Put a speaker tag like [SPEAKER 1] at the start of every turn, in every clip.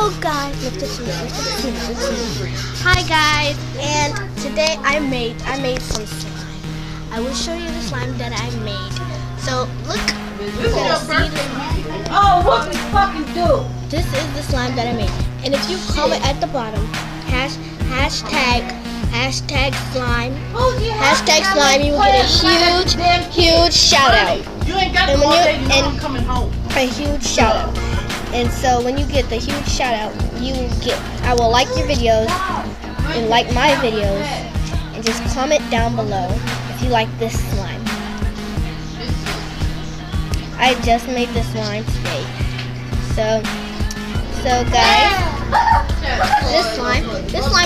[SPEAKER 1] Hello guys, hi guys, and today I made some slime. I will show you the slime that I made. So look,
[SPEAKER 2] oh, what we fucking do?
[SPEAKER 1] This is the slime that I made, and if you comment at the bottom, hashtag slime, you will get a huge shout out.
[SPEAKER 2] You ain't got to all day, you know I'm coming home.
[SPEAKER 1] A huge shout out. And so when you get the huge shout out, I will like your videos and like my videos, and just comment down below if you like this slime. I just made this slime today. So guys, this slime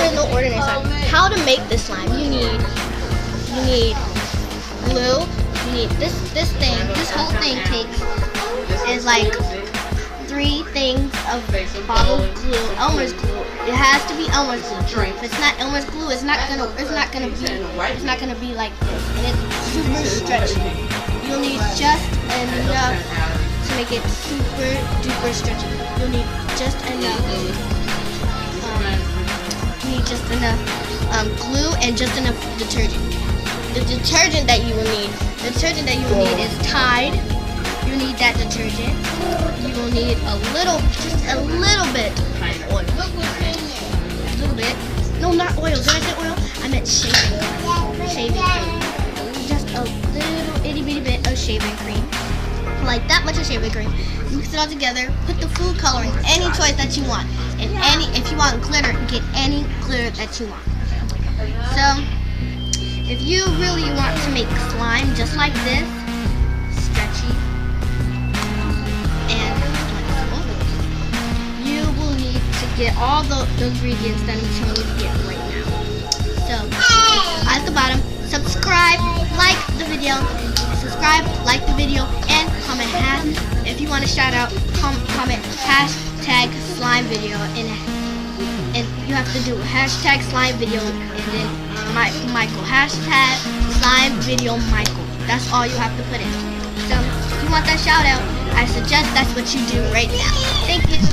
[SPEAKER 1] is no ordinary slime. How to make this slime? You need glue. You need this whole thing is like 3 things of bottled glue, Elmer's glue. It has to be Elmer's glue. If it's not Elmer's glue, it's not gonna be like this, and it's super stretchy. You'll need just enough to make it super duper stretchy. You'll need just enough. Glue and just enough detergent. The detergent that you will need is Tide. You need that detergent. You will need just a little bit of oil. A little bit. No, not oil. Did I say oil? I meant shaving cream. Just a little itty bitty bit of shaving cream. Like that much of shaving cream. Mix it all together. Put the food coloring, any choice that you want. And if you want glitter, get any glitter that you want. So, if you really want to make slime just like this, stretchy and flexible, you will need to get all the ingredients that I'm telling you to get right now. So, at the bottom, subscribe, like the video, and comment if you want to shout out, comment hashtag slime video, and you have to do hashtag slime video and then Michael, hashtag slime video Michael. That's all you have to put in. So if you want that shout out, I suggest that's what you do right now. Thank you.